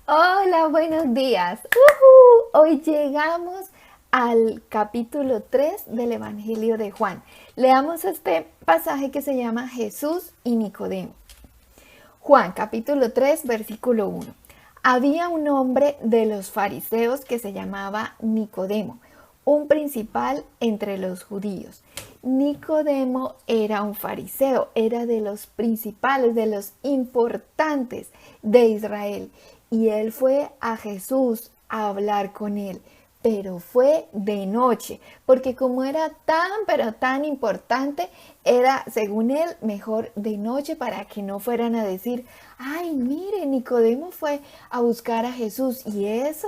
Hola, buenos días. Hoy llegamos al capítulo 3 del Evangelio de Juan. Leamos este pasaje que se llama Jesús y Nicodemo. Juan, capítulo 3, versículo 1. Había un hombre de los fariseos que se llamaba Nicodemo, un principal entre los judíos. Nicodemo era un fariseo, era de los principales, de los importantes de Israel. Y él fue a Jesús a hablar con él, pero fue de noche, porque como era pero tan importante, era, según él, mejor de noche para que no fueran a decir, ay, mire, Nicodemo fue a buscar a Jesús. ¿Y eso?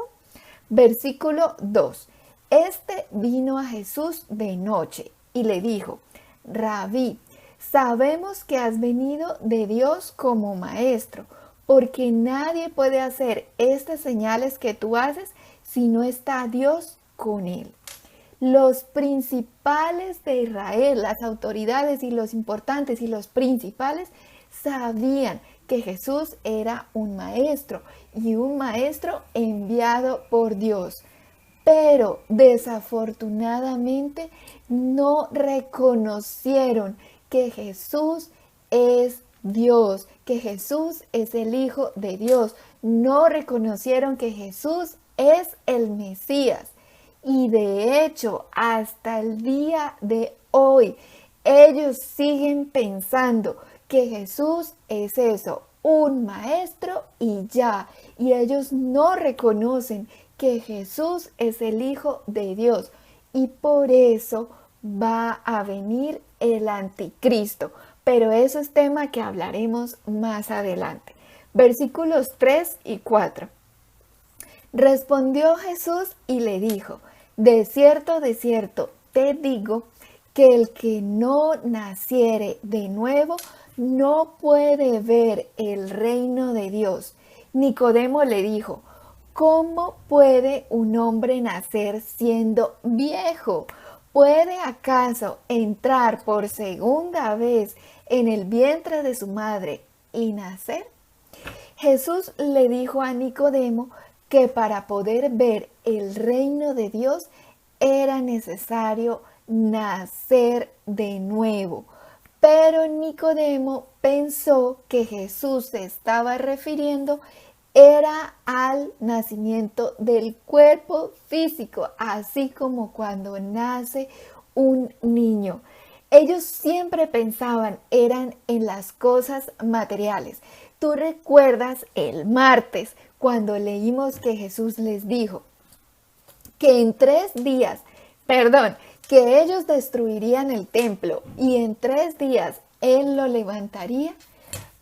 Versículo 2. Este vino a Jesús de noche y le dijo, Rabí, sabemos que has venido de Dios como maestro, porque nadie puede hacer estas señales que tú haces si no está Dios con él. Los principales de Israel, las autoridades y los importantes y los principales sabían que Jesús era un maestro y un maestro enviado por Dios. Pero desafortunadamente no reconocieron que Jesús es Dios, que Jesús es el Hijo de Dios. No reconocieron que Jesús es el Mesías. Y de hecho, hasta el día de hoy, ellos siguen pensando que Jesús es eso, un maestro y ya. Y ellos no reconocen que Jesús es el Hijo de Dios. Y por eso va a venir el anticristo. Pero eso es tema que hablaremos más adelante. Versículos 3 y 4. Respondió Jesús y le dijo, de cierto, te digo que el que no naciere de nuevo no puede ver el reino de Dios. Nicodemo le dijo, ¿cómo puede un hombre nacer siendo viejo? ¿Puede acaso entrar por segunda vez en el vientre de su madre y nacer? Jesús le dijo a Nicodemo que para poder ver el reino de Dios era necesario nacer de nuevo. Pero Nicodemo pensó que Jesús se estaba refiriendo era al nacimiento del cuerpo físico, así como cuando nace un niño. Ellos siempre pensaban eran en las cosas materiales. Tú recuerdas el martes cuando leímos que Jesús les dijo que en 3 días, que ellos destruirían el templo y en 3 días Él lo levantaría.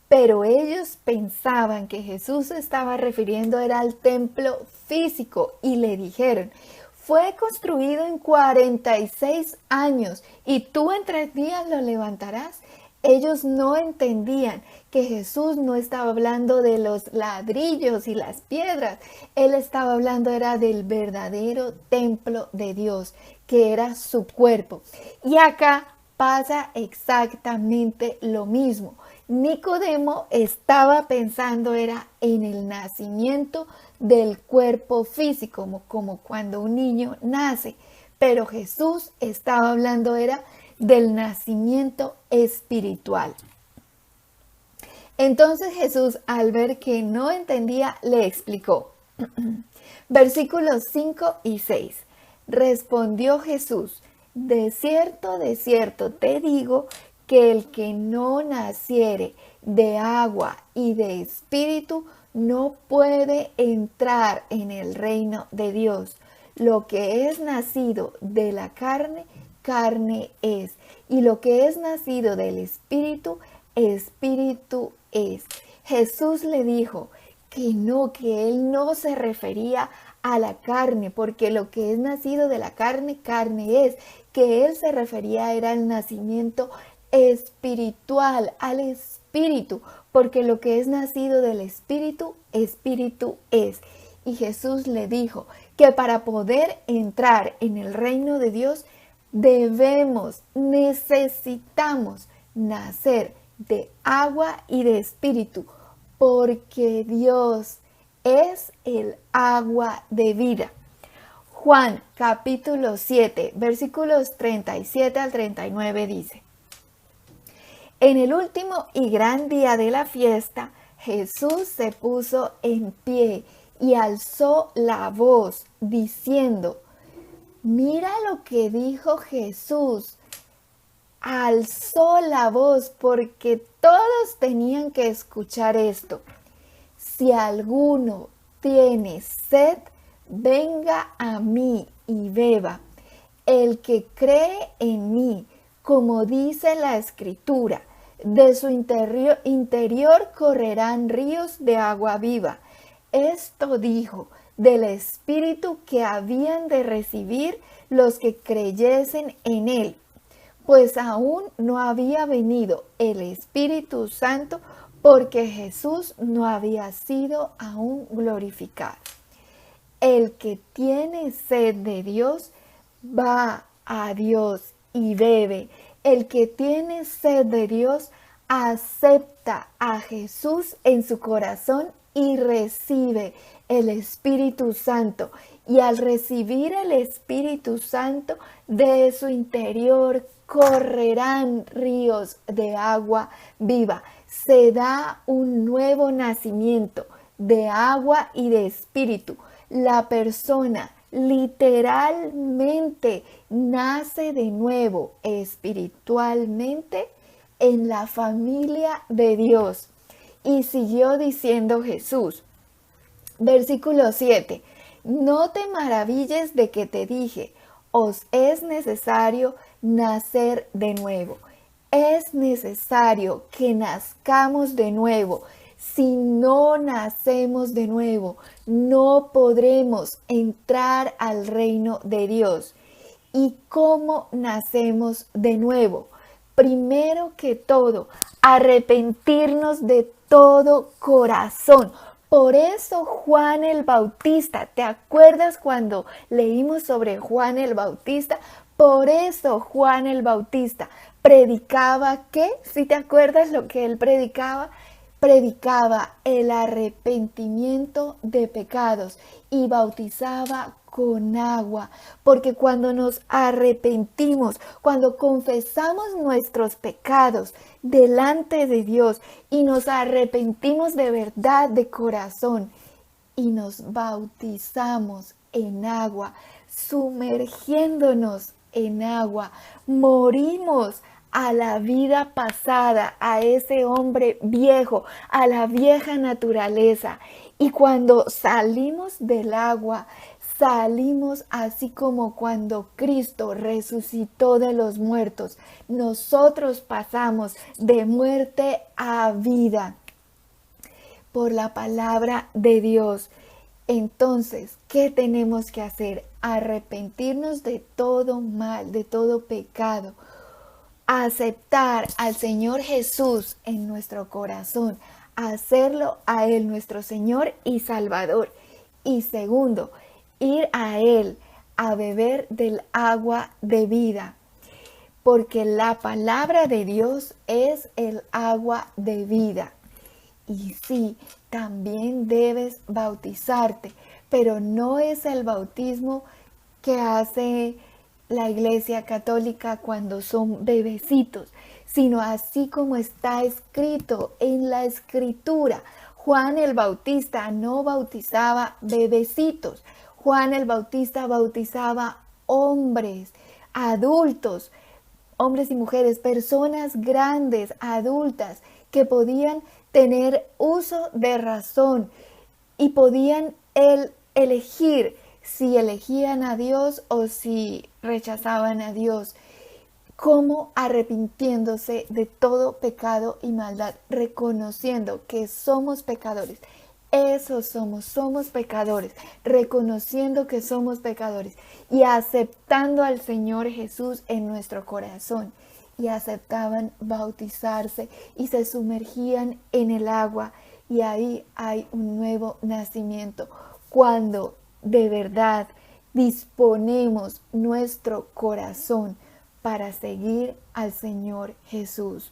Pero ellos pensaban que Jesús se estaba refiriendo era al templo físico y le dijeron, fue construido en 46 años y tú en 3 días lo levantarás. Ellos no entendían que Jesús no estaba hablando de los ladrillos y las piedras. Él estaba hablando era del verdadero templo de Dios, que era su cuerpo. Y acá pasa exactamente lo mismo. Nicodemo estaba pensando era en el nacimiento del cuerpo físico, como cuando un niño nace, pero Jesús estaba hablando era del nacimiento espiritual. Entonces Jesús, al ver que no entendía, le explicó. Versículos 5 y 6. Respondió Jesús, de cierto, te digo que el que no naciere de agua y de espíritu no puede entrar en el reino de Dios. Lo que es nacido de la carne, carne es. Y lo que es nacido del espíritu, espíritu es. Jesús le dijo que él no se refería a la carne, porque lo que es nacido de la carne, carne es. Que él se refería era al nacimiento espiritual, al espíritu, porque lo que es nacido del espíritu, espíritu es. Y Jesús le dijo que para poder entrar en el reino de Dios, necesitamos nacer de agua y de espíritu, porque Dios es el agua de vida. Juan capítulo 7, versículos 37 al 39 dice: En el último y gran día de la fiesta, Jesús se puso en pie y alzó la voz, diciendo: Mira lo que dijo Jesús. Alzó la voz porque todos tenían que escuchar esto. Si alguno tiene sed, venga a mí y beba. El que cree en mí, como dice la Escritura, de su interior correrán ríos de agua viva. Esto dijo del Espíritu que habían de recibir los que creyesen en él, pues aún no había venido el Espíritu Santo, porque Jesús no había sido aún glorificado. El que tiene sed de Dios, va a Dios y bebe. El que tiene sed de Dios, acepta a Jesús en su corazón y recibe el Espíritu Santo. Y al recibir el Espíritu Santo, de su interior correrán ríos de agua viva. Se da un nuevo nacimiento de agua y de espíritu. La persona literalmente nace de nuevo espiritualmente en la familia de Dios. Y siguió diciendo Jesús, versículo 7, no te maravilles de que te dije, os es necesario nacer de nuevo. Es necesario que nazcamos de nuevo. Si no nacemos de nuevo, no podremos entrar al reino de Dios. ¿Y cómo nacemos de nuevo? Primero que todo, arrepentirnos de todo corazón. Por eso Juan el Bautista, ¿te acuerdas cuando leímos sobre Juan el Bautista? Por eso Juan el Bautista predicaba, ¿qué? ¿Sí te acuerdas lo que él predicaba? Predicaba el arrepentimiento de pecados y bautizaba con agua, porque cuando nos arrepentimos, cuando confesamos nuestros pecados delante de Dios y nos arrepentimos de verdad, de corazón, y nos bautizamos en agua, sumergiéndonos en agua, morimos a la vida pasada, a ese hombre viejo, a la vieja naturaleza. Y cuando salimos del agua, salimos así como cuando Cristo resucitó de los muertos. Nosotros pasamos de muerte a vida por la palabra de Dios. Entonces, ¿qué tenemos que hacer? Arrepentirnos de todo mal, de todo pecado. Aceptar al Señor Jesús en nuestro corazón, hacerlo a Él nuestro Señor y Salvador. Y segundo, ir a Él a beber del agua de vida, porque la palabra de Dios es el agua de vida. Y sí, también debes bautizarte, pero no es el bautismo que hace la Iglesia Católica cuando son bebecitos, sino así como está escrito en la Escritura. Juan el Bautista no bautizaba bebecitos. Juan el Bautista bautizaba hombres, adultos, hombres y mujeres, personas grandes, adultas, que podían tener uso de razón y podían elegir si elegían a Dios o si rechazaban a Dios, como arrepintiéndose de todo pecado y maldad, reconociendo que somos pecadores. Eso somos pecadores, reconociendo que somos pecadores y aceptando al Señor Jesús en nuestro corazón. Y aceptaban bautizarse y se sumergían en el agua, y ahí hay un nuevo nacimiento. Cuando de verdad disponemos nuestro corazón para seguir al Señor Jesús.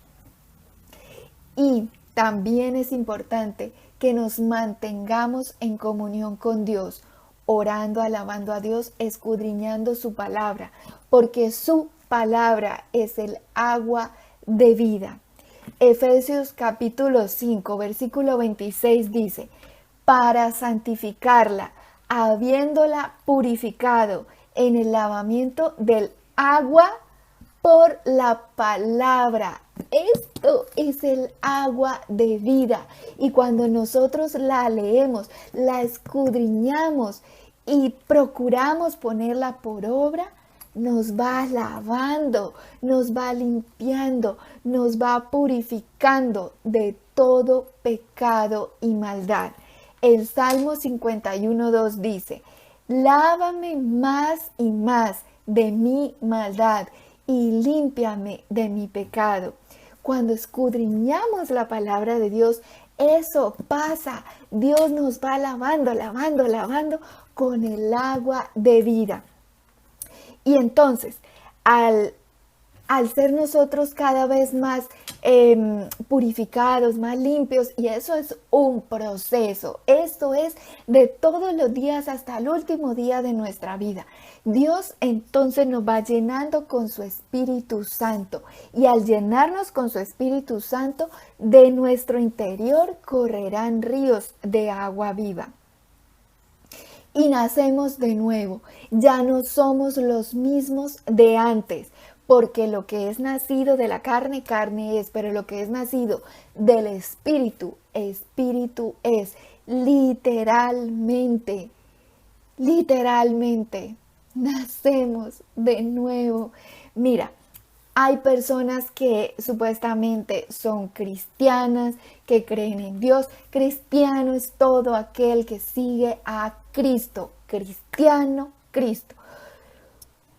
Y también es importante que nos mantengamos en comunión con Dios, orando, alabando a Dios, escudriñando su palabra, porque su palabra es el agua de vida. Efesios capítulo 5, versículo 26 dice, para santificarla, habiéndola purificado en el lavamiento del agua por la palabra. Esto es el agua de vida. Y cuando nosotros la leemos, la escudriñamos y procuramos ponerla por obra, nos va lavando, nos va limpiando, nos va purificando de todo pecado y maldad. El Salmo 51:2 dice, lávame más y más de mi maldad y límpiame de mi pecado. Cuando escudriñamos la palabra de Dios, eso pasa. Dios nos va lavando, lavando, lavando con el agua de vida. Y entonces, al ser nosotros cada vez más purificados, más limpios, y eso es un proceso, esto es de todos los días hasta el último día de nuestra vida. Dios entonces nos va llenando con su Espíritu Santo, y al llenarnos con su Espíritu Santo, de nuestro interior correrán ríos de agua viva. Y nacemos de nuevo, ya no somos los mismos de antes, porque lo que es nacido de la carne, carne es, pero lo que es nacido del Espíritu, Espíritu es. Literalmente, nacemos de nuevo. Mira, hay personas que supuestamente son cristianas, que creen en Dios. Cristiano es todo aquel que sigue a Cristo. Cristiano, Cristo.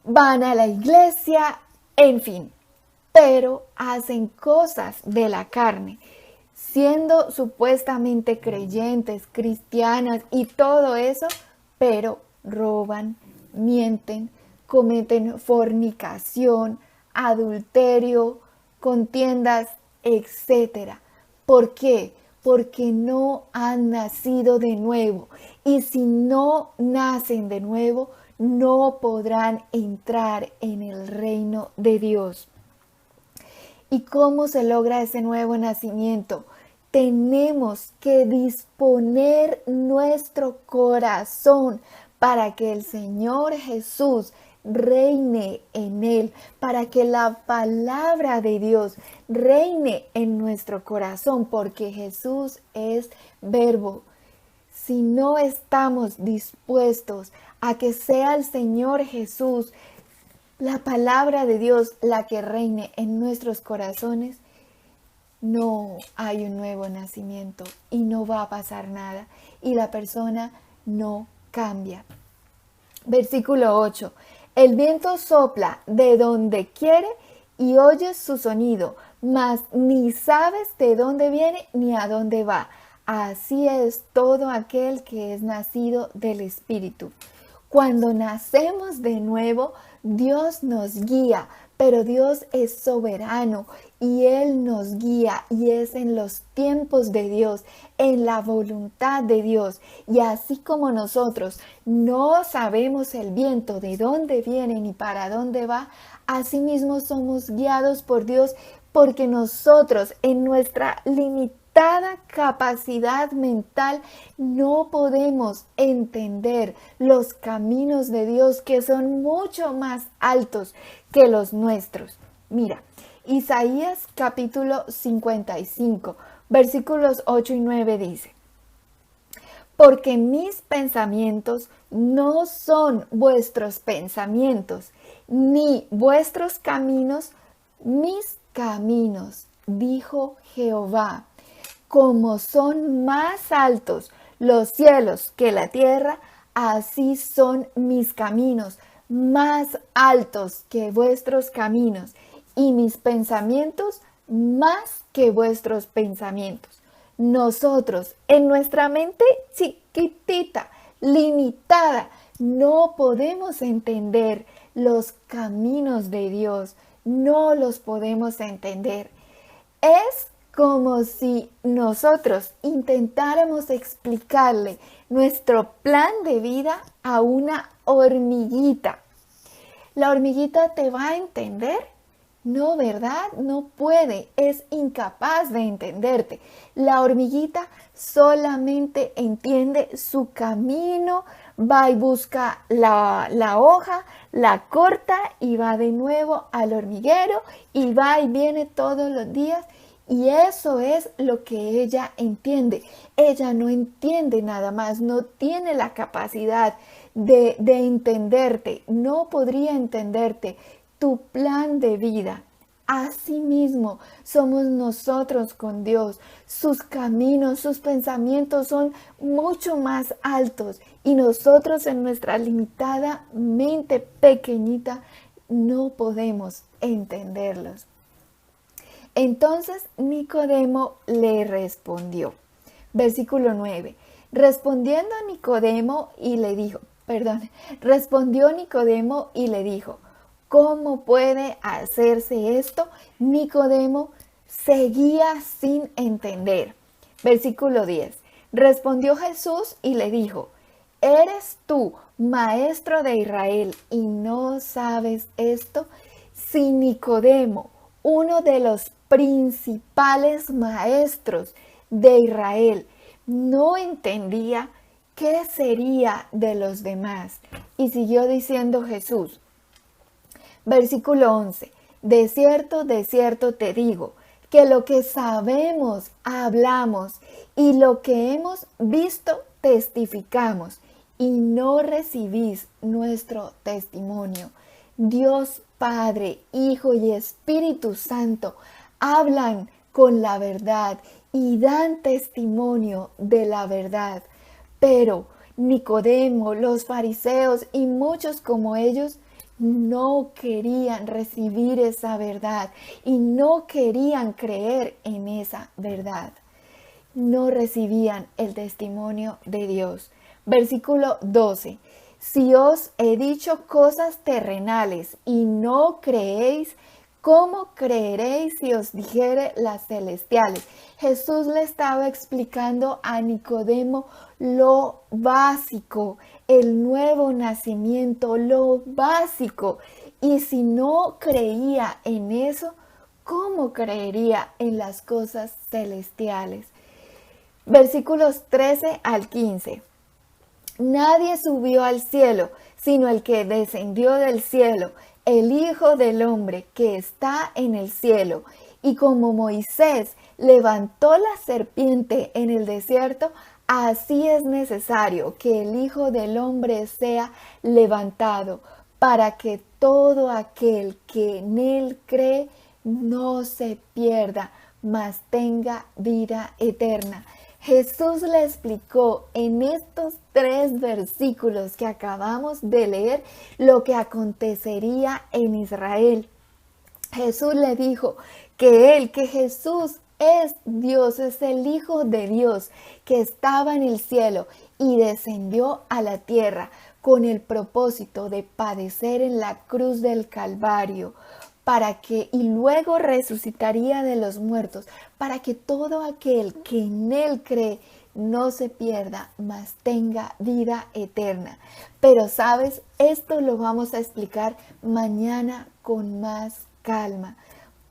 Van a la iglesia, en fin, pero hacen cosas de la carne. Siendo supuestamente creyentes, cristianas y todo eso, pero roban, mienten, cometen fornicación, adulterio, contiendas, etc. ¿Por qué? Porque no han nacido de nuevo. Y si no nacen de nuevo, no podrán entrar en el reino de Dios. ¿Y cómo se logra ese nuevo nacimiento? Tenemos que disponer nuestro corazón para que el Señor Jesús reine en él, para que la palabra de Dios reine en nuestro corazón, porque Jesús es verbo. Si no estamos dispuestos a que sea el Señor Jesús, la palabra de Dios, la que reine en nuestros corazones, no hay un nuevo nacimiento y no va a pasar nada y la persona no cambia. Versículo 8. El viento sopla de donde quiere y oyes su sonido, mas ni sabes de dónde viene ni a dónde va. Así es todo aquel que es nacido del Espíritu. Cuando nacemos de nuevo, Dios nos guía, pero Dios es soberano y Él nos guía y es en los tiempos de Dios, en la voluntad de Dios. Y así como nosotros no sabemos el viento de dónde viene ni para dónde va, asimismo somos guiados por Dios porque nosotros en nuestra limitada capacidad mental no podemos entender los caminos de Dios que son mucho más altos que los nuestros. Mira, Isaías capítulo 55, versículos 8 y 9 dice: porque mis pensamientos no son vuestros pensamientos, ni vuestros caminos mis caminos, dijo Jehová. Como son más altos los cielos que la tierra, así son mis caminos, más altos que vuestros caminos, y mis pensamientos más que vuestros pensamientos. Nosotros, en nuestra mente chiquitita, limitada, no podemos entender los caminos de Dios, no los podemos entender. Es como si nosotros intentáramos explicarle nuestro plan de vida a una hormiguita. ¿La hormiguita te va a entender? No, ¿verdad? No puede, es incapaz de entenderte. La hormiguita solamente entiende su camino, va y busca la hoja, la corta y va de nuevo al hormiguero y va y viene todos los días. Y eso es lo que ella entiende. Ella no entiende nada más, no tiene la capacidad de entenderte, no podría entenderte tu plan de vida. Asimismo, somos nosotros con Dios. Sus caminos, sus pensamientos son mucho más altos y nosotros en nuestra limitada mente pequeñita no podemos entenderlos. Entonces Nicodemo le respondió. Versículo 9. Respondió Nicodemo y le dijo, ¿cómo puede hacerse esto? Nicodemo seguía sin entender. Versículo 10. Respondió Jesús y le dijo, ¿eres tú maestro de Israel y no sabes esto? Si Nicodemo, uno de los principales maestros de Israel, no entendía, ¿qué sería de los demás? Y siguió diciendo Jesús. Versículo 11. De cierto te digo, que lo que sabemos hablamos y lo que hemos visto testificamos y no recibís nuestro testimonio. Dios Padre, Hijo y Espíritu Santo hablan con la verdad y dan testimonio de la verdad. Pero Nicodemo, los fariseos y muchos como ellos no querían recibir esa verdad y no querían creer en esa verdad. No recibían el testimonio de Dios. Versículo 12. Si os he dicho cosas terrenales y no creéis, ¿cómo creeréis si os dijere las celestiales? Jesús le estaba explicando a Nicodemo lo básico, el nuevo nacimiento, lo básico. Y si no creía en eso, ¿cómo creería en las cosas celestiales? Versículos 13 al 15. Nadie subió al cielo, sino el que descendió del cielo, el Hijo del Hombre que está en el cielo. Y como Moisés levantó la serpiente en el desierto, así es necesario que el Hijo del Hombre sea levantado, para que todo aquel que en él cree no se pierda, mas tenga vida eterna. Jesús le explicó en estos 3 versículos que acabamos de leer lo que acontecería en Israel. Jesús le dijo que Jesús es Dios, es el Hijo de Dios que estaba en el cielo y descendió a la tierra con el propósito de padecer en la cruz del Calvario, y luego resucitaría de los muertos, para que todo aquel que en él cree no se pierda, mas tenga vida eterna. Pero sabes, esto lo vamos a explicar mañana con más calma.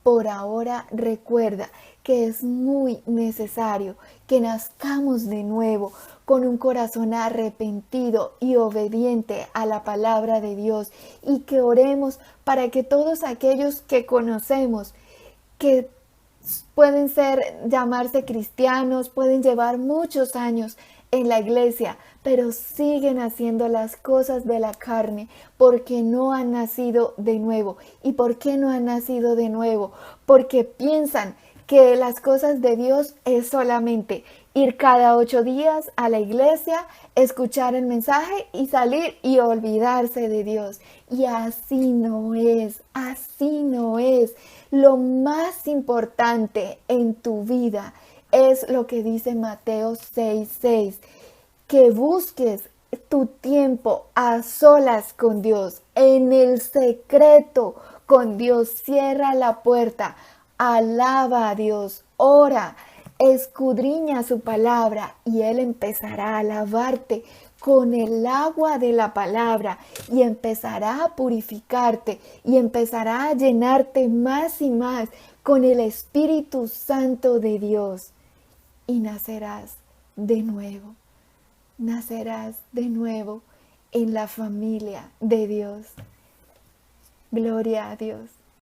Por ahora recuerda que es muy necesario que nazcamos de nuevo con un corazón arrepentido y obediente a la palabra de Dios, y que oremos para que todos aquellos que conocemos, que pueden llamarse cristianos, pueden llevar muchos años en la iglesia, pero siguen haciendo las cosas de la carne porque no han nacido de nuevo. ¿Y por qué no han nacido de nuevo? Porque piensan que las cosas de Dios es solamente ir cada 8 días a la iglesia, escuchar el mensaje y salir y olvidarse de Dios. Y así no es, así no es. Lo más importante en tu vida es lo que dice Mateo 6:6, que busques tu tiempo a solas con Dios, en el secreto con Dios. Cierra la puerta, alaba a Dios, ora, escudriña su palabra y Él empezará a lavarte con el agua de la palabra y empezará a purificarte y empezará a llenarte más y más con el Espíritu Santo de Dios. Y nacerás de nuevo en la familia de Dios. Gloria a Dios.